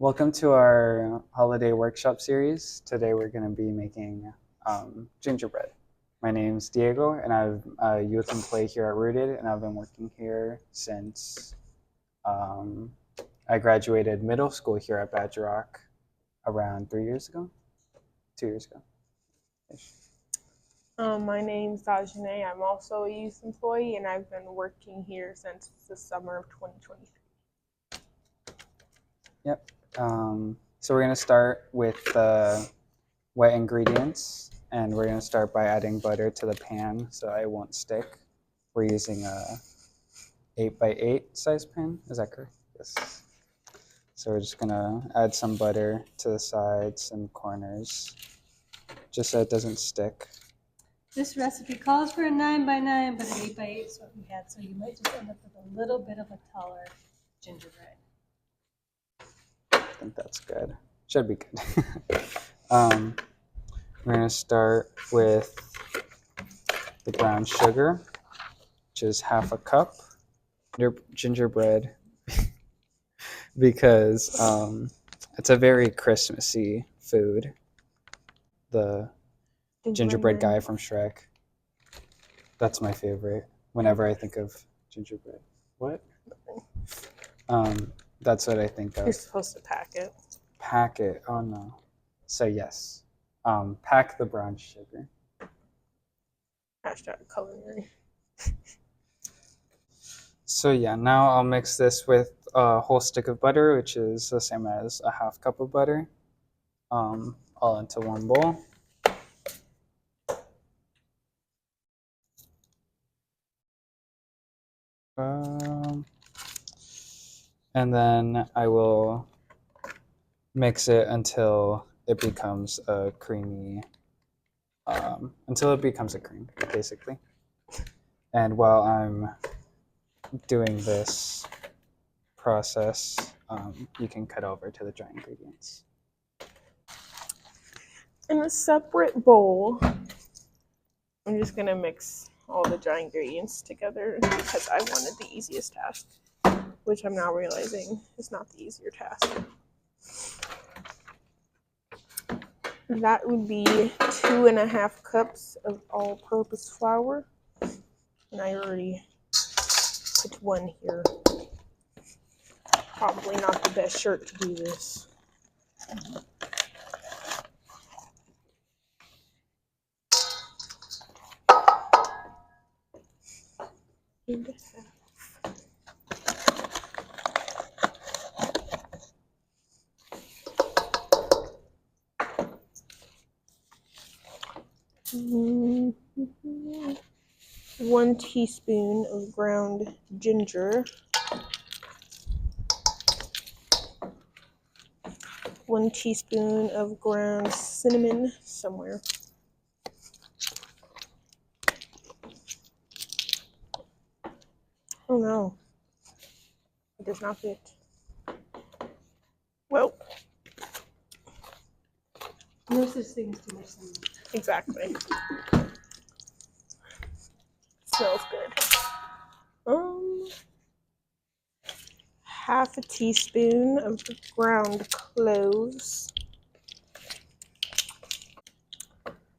Welcome to our holiday workshop series. Today we're going to be making gingerbread. My name's Diego, and I'm a youth employee here at Rooted, and I've been working here since I graduated middle school here at Badger Rock around 3 years ago, 2 years ago. My name's Dahjenae. I'm also a youth employee, and I've been working here since the summer of 2023. Yep. So we're going to start with the wet ingredients, and we're going to start by adding butter to the pan so it won't stick. We're using a 8x8 size pan. Is that correct? Yes. So we're just going to add some butter to the sides and corners just so it doesn't stick. This recipe calls for a 9x9, but an 8x8 is what we had, so you might just end up with a little bit of a taller gingerbread. I think that's good. Should be good. We're going to start with the brown sugar, which is half a cup. Gingerbread, because it's a very Christmassy food. The gingerbread guy from Shrek. That's my favorite whenever I think of gingerbread. What? That's what I think of. You're supposed to pack it. Pack it. Oh no. So yes. Pack the brown sugar. Hashtag culinary. So yeah, now I'll mix this with a whole stick of butter, which is the same as a half cup of butter, all into one bowl. And then I will mix it until it becomes a creamy, until it becomes a cream, basically. And while I'm doing this process, you can cut over to the dry ingredients. In a separate bowl, I'm just going to mix all the dry ingredients together because I wanted the easiest task, which I'm now realizing is not the easier task. That would be 2.5 cups of all-purpose flour, and I already put one here. Probably not the best shirt to do this. And a half. Mm-hmm. 1 teaspoon of ground ginger, 1 teaspoon of ground cinnamon somewhere, oh no, it does not fit. Well, No such thing as too much cinnamon. exactly. Smells good. Half a teaspoon of ground cloves,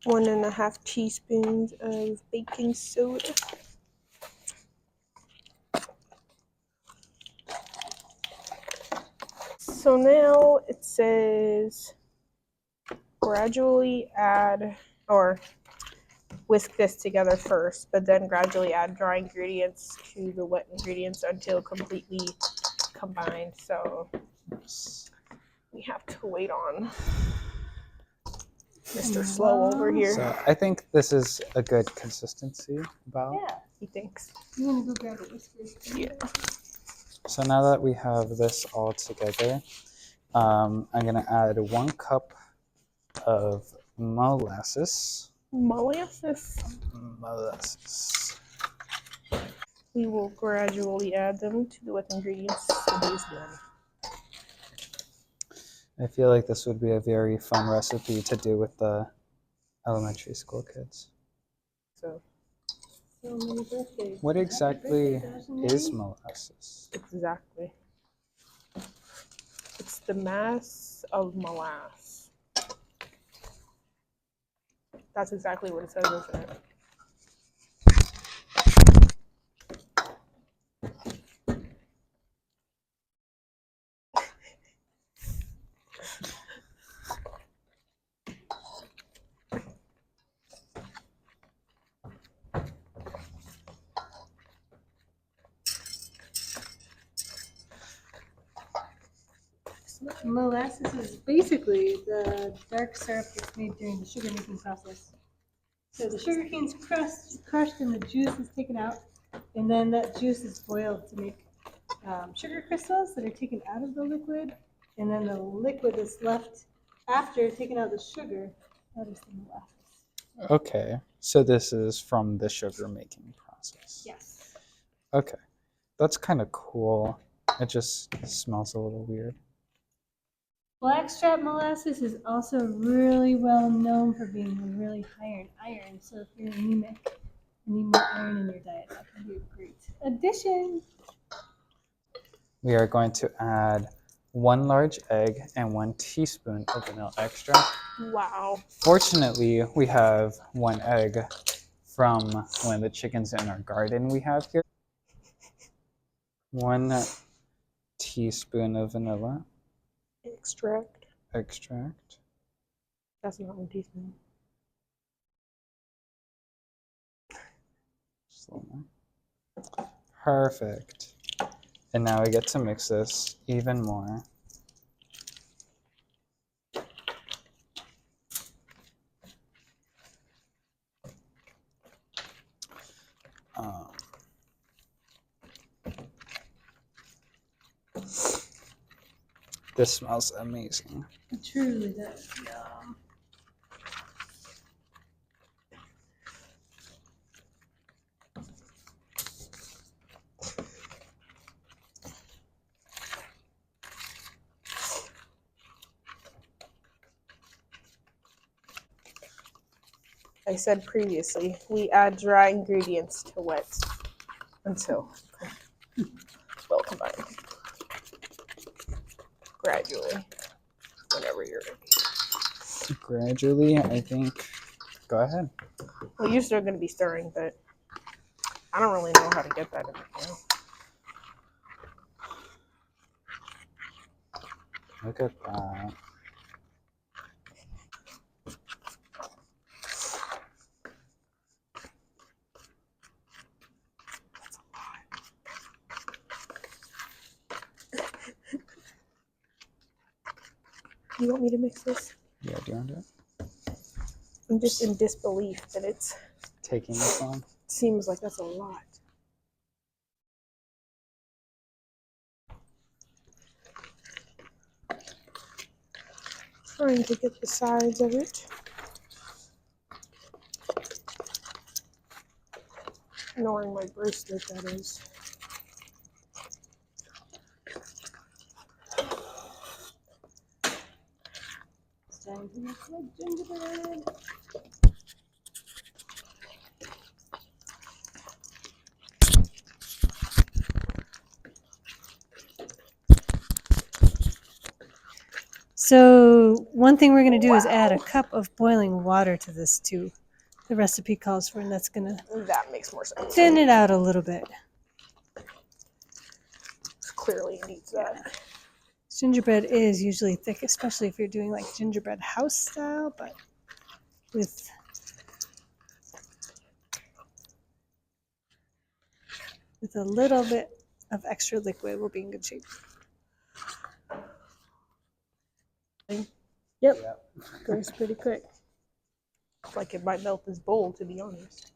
1.5 teaspoons of baking soda, so now it says gradually add or whisk this together first, but then gradually add dry ingredients to the wet ingredients until completely combined. So we have to wait on Mr. Slow over here. So I think this is a good consistency. About. Yeah, He thinks. you want to go grab a whisker? Yeah. So now that we have this all together, I'm gonna add 1 cup of molasses. Molasses. Molasses. We will gradually add them to the wet ingredients so these done. I feel like this would be a very fun recipe to do with the elementary school kids. So What exactly is molasses? exactly. It's the mass of molasses. That's exactly what it says, isn't it? Molasses is basically the dark syrup that's made during the sugar making process. So the sugar cane's crushed and the juice is taken out, and then that juice is boiled to make sugar crystals that are taken out of the liquid, and then the liquid that's left after taking out the sugar, that is the molasses. Okay, so this is from the sugar making process. Yes. Okay, that's kind of cool. It just smells a little weird. Blackstrap molasses is also really well known for being really high in iron. So if you're anemic and need more iron in your diet, that can be a great addition. We are going to add 1 large egg and 1 teaspoon of vanilla extract. Wow. Fortunately, we have 1 egg from one of the chickens in our garden we have here. 1 teaspoon of vanilla Extract. That's not 1 teaspoon. Just a little more. Perfect. And now we get to mix this even more. This smells amazing. It truly does. Yum. I said previously, we add dry ingredients to wet until well combined. Gradually, whenever you're ready. Gradually, I think. Go ahead. Well, you're still going to be stirring, but I don't really know how to get that in there. Look at that. You want me to mix this? Yeah, do you want to do it? I'm just in disbelief that it's Taking this long? seems like that's a lot. Trying to get the sides of it. Ignoring my bracelet, that is. It's time to make my gingerbread. So one thing we're going to do is add a cup of boiling water to this too. The recipe calls for, and that's going to That makes more sense. thin it out a little bit. Clearly needs that. Gingerbread is usually thick, especially if you're doing like gingerbread house style, but with a little bit of extra liquid, we'll be in good shape. Yep. Goes pretty quick. It's like it might melt this bowl, to be honest.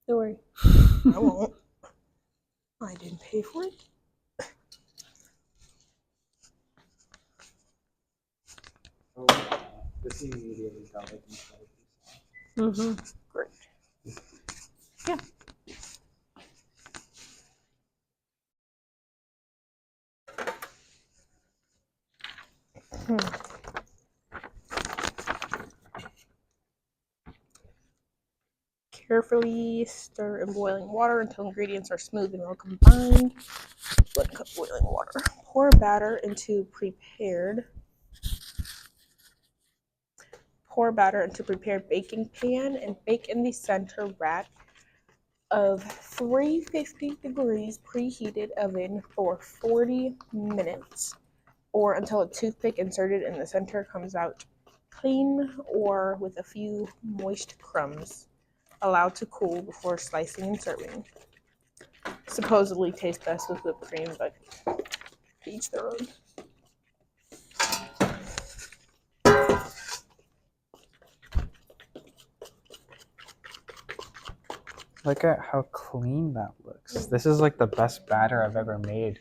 Don't worry. I won't. I didn't pay for it. Oh, this immediately got like Mm-hmm. Great. Yeah. Carefully stir in boiling water until ingredients are smooth and well combined. 1 cup boiling water. Pour batter into prepared baking pan and bake in the center rack of 350 degrees preheated oven for 40 minutes, or until a toothpick inserted in the center comes out clean or with a few moist crumbs. Allowed to cool before slicing and serving. Supposedly tastes best with whipped cream, but each their own. Look at how clean that looks. This is like the best batter I've ever made.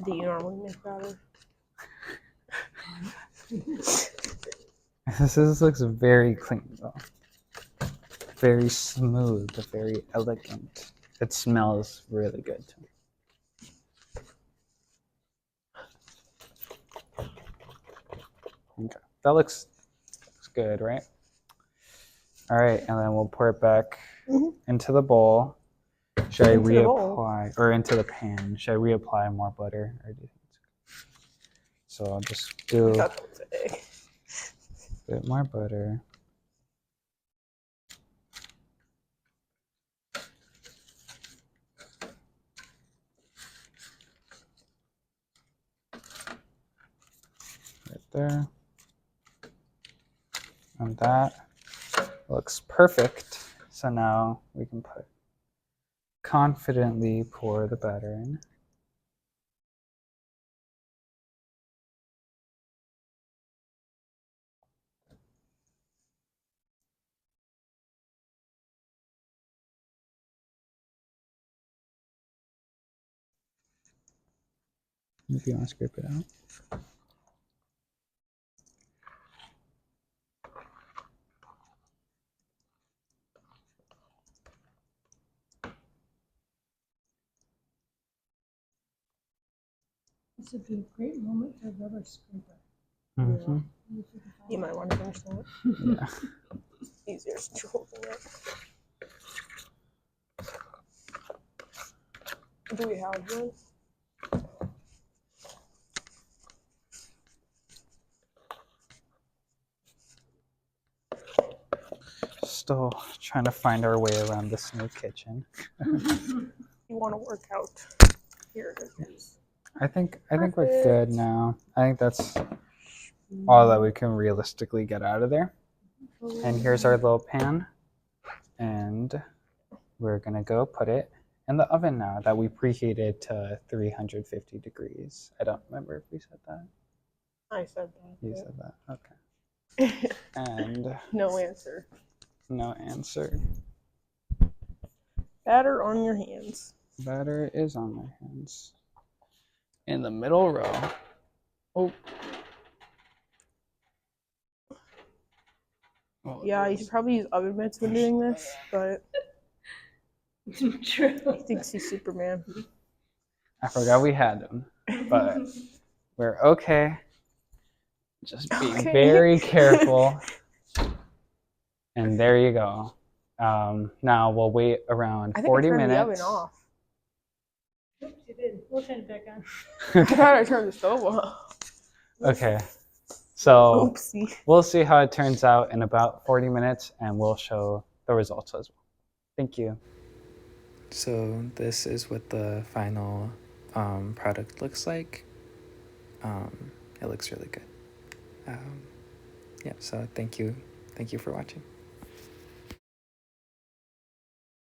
Do you normally make batter? This looks very clean though. Very smooth, very elegant. It smells really good too. Okay, that looks good, right? All right, and then we'll pour it back into the bowl. Should I reapply, or into the pan? Should I reapply more butter, or do you think it's okay? So I'll just do a bit more butter. Right there. And that looks perfect. So now we can confidently pour the batter in. If you want to scrape it out. This would be a great moment for a rubber scraper. Mm-hmm. You might want to finish that. Yeah. Easier to hold it. Do we have one? Still trying to find our way around this new kitchen. You want to work out? Here it is. I think we're good now. I think that's all that we can realistically get out of there. And here's our little pan. And we're gonna go put it in the oven now that we preheated to 350 degrees. I don't remember if we said that. I said that. You said that. Okay. And no answer. No answer. Batter on your hands. Batter is on my hands. In the middle row. Oh. Yeah, you should probably use oven mitts when doing this, but True. he thinks he's Superman. I forgot we had them, but we're okay. Just being very careful. And there you go. Now we'll wait around 40 minutes. I think I turned the oven off. Oops, you did. We'll turn it back on. I thought I turned the stove off. Okay. So Oopsie. We'll see how it turns out in about 40 minutes, and we'll show the results as well. Thank you. So this is what the final product looks like. It looks really good. Yeah, so thank you for watching.